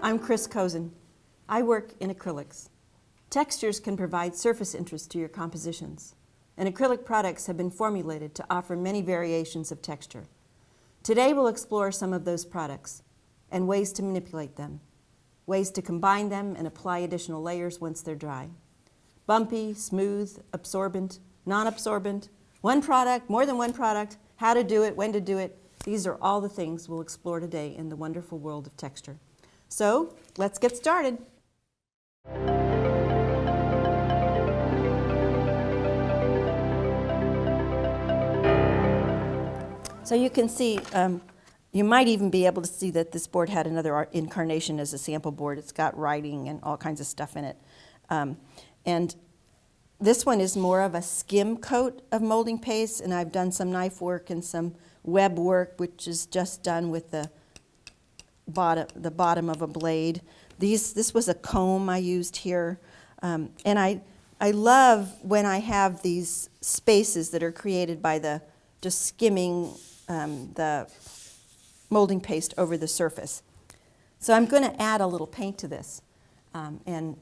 I'm Chris Cozen. I work in acrylics. Textures can provide surface interest to your compositions, and acrylic products have been formulated to offer many variations of texture. Today we'll explore some of those products and ways to manipulate them, ways to combine them and apply additional layers once they're dry. Bumpy, smooth, absorbent, non-absorbent, one product, more than one product, how to do it, when to do it. These are all the things we'll explore today in the wonderful world of texture. So let's get started. So you can see, you might even be able to see that this board had another incarnation as a sample board. It's got writing and all kinds of stuff in it. And this one is more of a skim coat of molding paste, and I've done some knife work and some web work, which is just done with the bottom of a blade. This was a comb I used here. And I love when I have these spaces that are created by just skimming the molding paste over the surface. So I'm going to add a little paint to this. And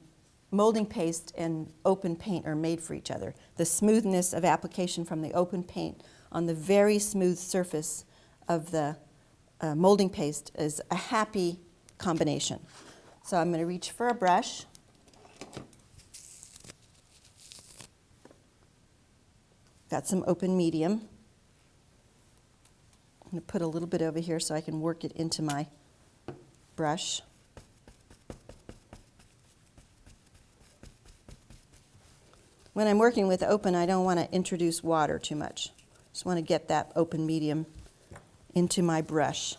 molding paste and open paint are made for each other. The smoothness of application from the open paint on the very smooth surface of the molding paste is a happy combination. So I'm going to reach for a brush. Got some open medium. I'm going to put a little bit over here so I can work it into my brush. When I'm working with open, I don't want to introduce water too much. Just want to get that open medium into my brush,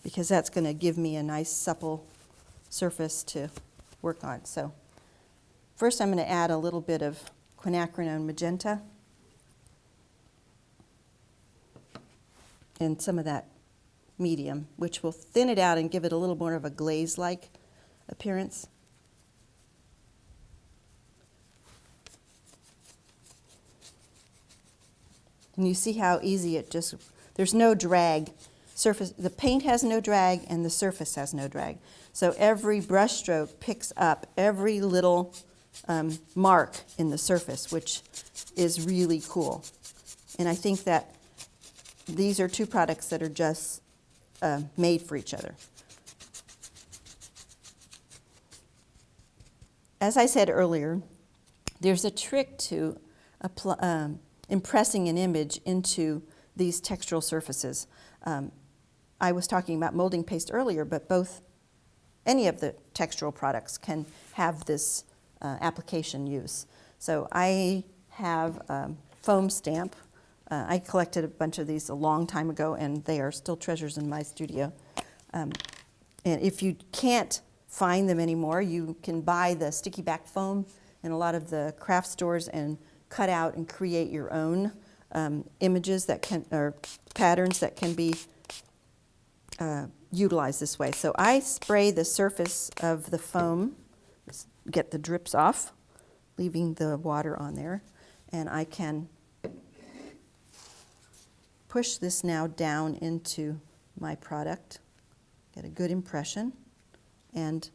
because that's going to give me a nice supple surface to work on. So first I'm going to add a little bit of quinacridone magenta and some of that medium, which will thin it out and give it a little more of a glaze-like appearance. And you see how easy there's no drag. The paint has no drag and the surface has no drag. So every brush stroke picks up every little mark in the surface, which is really cool. And I think that these are two products that are just made for each other. As I said earlier, there's a trick to impressing an image into these textural surfaces. I was talking about molding paste earlier, but any of the textural products can have this application use. So I have foam stamp. I collected a bunch of these a long time ago, and they are still treasures in my studio. And if you can't find them anymore, you can buy the sticky back foam in a lot of the craft stores and cut out and create your own images or patterns that can be utilized this way. So I spray the surface of the foam, get the drips off, leaving the water on there, and I can push this now down into my product, get a good impression, and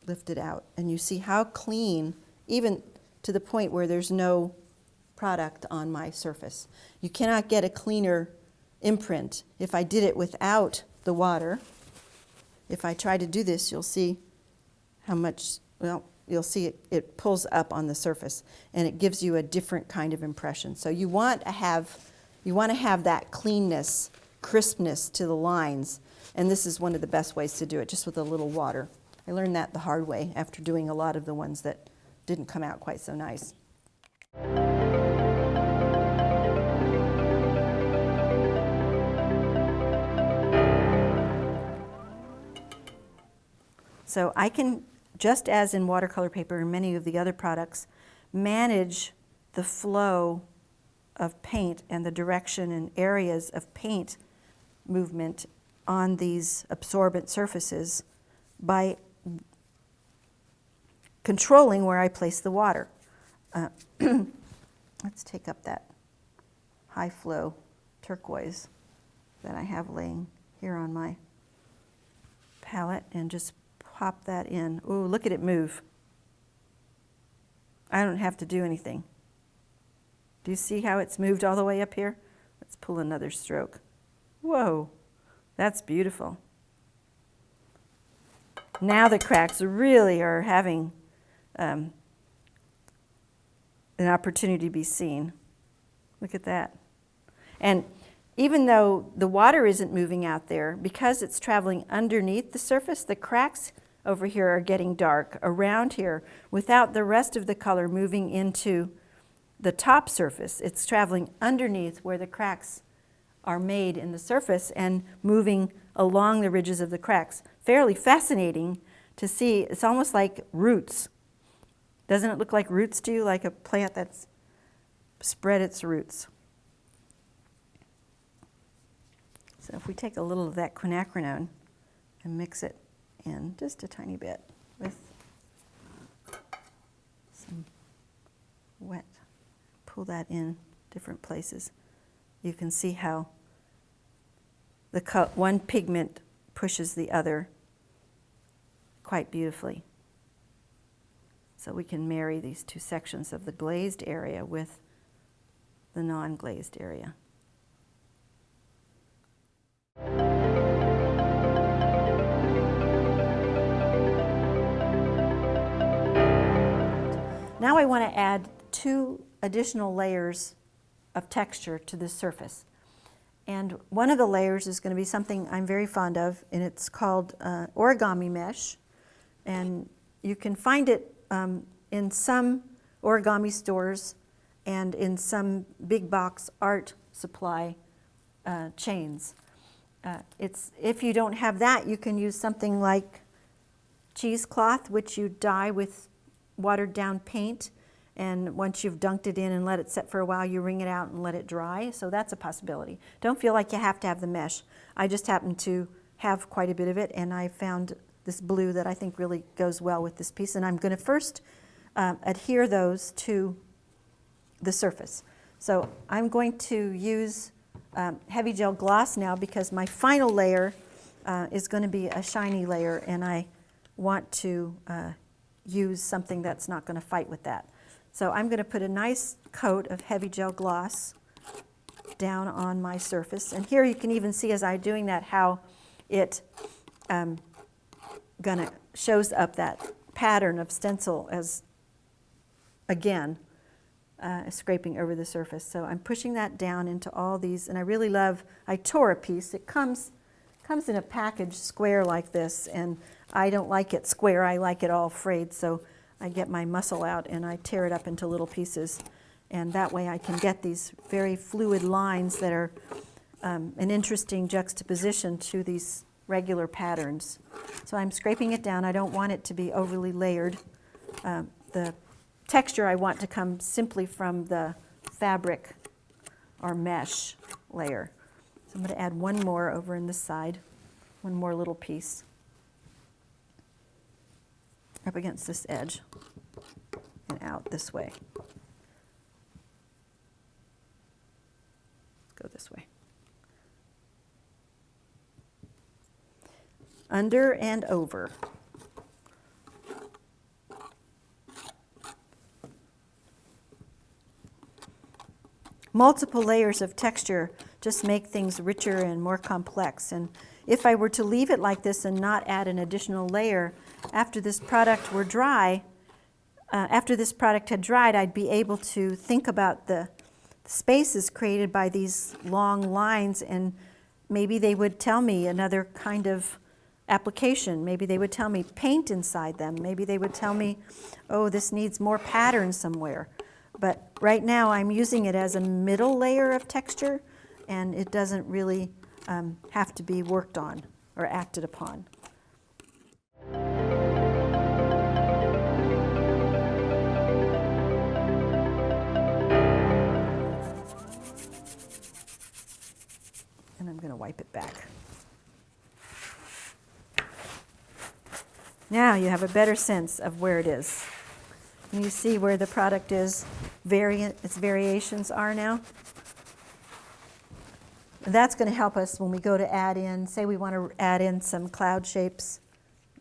lift it out. And you see how clean, even to the point where there's no product on my surface. You cannot get a cleaner imprint if I did it without the water. If I try to do this, you'll see how much, you'll see it pulls up on the surface, and it gives you a different kind of impression. So you want to have that cleanness, crispness to the lines, and this is one of the best ways to do it, just with a little water. I learned that the hard way after doing a lot of the ones that didn't come out quite so nice. So I can, just as in watercolor paper and many of the other products, manage the flow of paint and the direction and areas of paint movement on these absorbent surfaces by controlling where I place the water. Let's take up that high flow turquoise that I have laying here on my palette and just pop that in. Ooh, look at it move. I don't have to do anything. Do you see how it's moved all the way up here? Let's pull another stroke. Whoa, that's beautiful. Now the cracks really are having an opportunity to be seen. Look at that. And even though the water isn't moving out there, because it's traveling underneath the surface, the cracks over here are getting dark around here without the rest of the color moving into the top surface. It's traveling underneath where the cracks are made in the surface and moving along the ridges of the cracks. Fairly fascinating to see. It's almost like roots. Doesn't it look like roots to you, like a plant that's spread its roots? So if we take a little of that quinacridone and mix it in just a tiny bit with some wet, pull that in different places, you can see how one pigment pushes the other quite beautifully. So we can marry these two sections of the glazed area with the non-glazed area. Now I want to add 2 additional layers of texture to this surface. And one of the layers is going to be something I'm very fond of, and it's called origami mesh. And you can find it in some origami stores and in some big box art supply chains. If you don't have that, you can use something like cheesecloth, which you dye with watered down paint. And once you've dunked it in and let it set for a while, you wring it out and let it dry. So that's a possibility. Don't feel like you have to have the mesh. I just happen to have quite a bit of it, and I found this blue that I think really goes well with this piece. And I'm going to first adhere those to the surface. So I'm going to use heavy gel gloss now because my final layer is going to be a shiny layer, and I want to use something that's not going to fight with that. So I'm going to put a nice coat of heavy gel gloss down on my surface. And here you can even see as I'm doing that how it shows up that pattern of stencil as, again, scraping over the surface. So I'm pushing that down into all these, and I really love, I tore a piece. It comes in a package square like this, and I don't like it square, I like it all frayed, so I get my muscle out and I tear it up into little pieces, and that way I can get these very fluid lines that are an interesting juxtaposition to these regular patterns. So I'm scraping it down. I don't want it to be overly layered. The texture I want to come simply from the fabric or mesh layer. So I'm going to add one more over in this side, one more little piece up against this edge and out this way. Let's go this way. Under and over. Multiple layers of texture just make things richer and more complex. And if I were to leave it like this and not add an additional layer, after this product were dry, after this product had dried, I'd be able to think about the spaces created by these long lines, and maybe they would tell me another kind of application. Maybe they would tell me paint inside them. Maybe they would tell me, oh, this needs more pattern somewhere. But right now I'm using it as a middle layer of texture, and it doesn't really have to be worked on or acted upon. And I'm going to wipe it back. Now you have a better sense of where it is. And you see where the product is, its variations are now. That's going to help us when we go to add in, say we want to add in some cloud shapes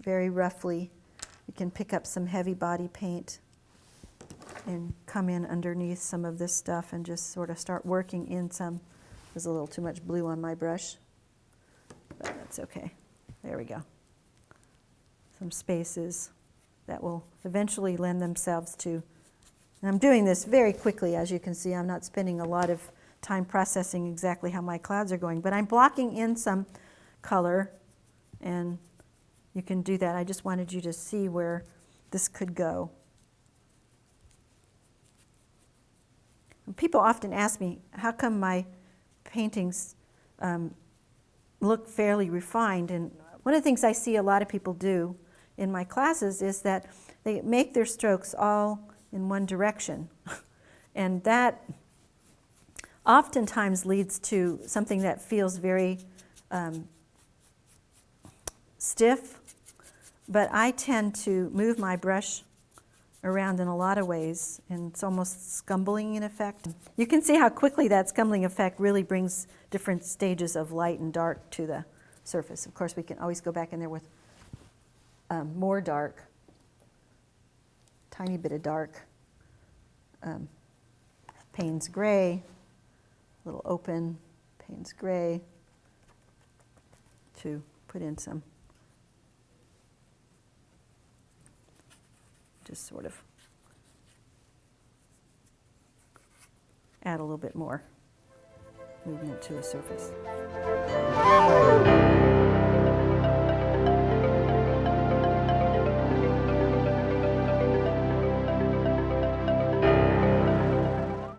very roughly. We can pick up some heavy body paint and come in underneath some of this stuff and just sort of start working in some. There's a little too much blue on my brush, but that's okay. There we go. Some spaces that will eventually lend themselves to, and I'm doing this very quickly, as you can see. I'm not spending a lot of time processing exactly how my clouds are going, but I'm blocking in some color, and you can do that. I just wanted you to see where this could go. And people often ask me, how come my paintings look fairly refined? And one of the things I see a lot of people do in my classes is that they make their strokes all in one direction. And that oftentimes leads to something that feels very stiff, but I tend to move my brush around in a lot of ways, and it's almost scumbling in effect. You can see how quickly that scumbling effect really brings different stages of light and dark to the surface. Of course, we can always go back in there with more dark, tiny bit of dark, Payne's gray, little open Payne's gray to put in some, just sort of add a little bit more movement to a surface.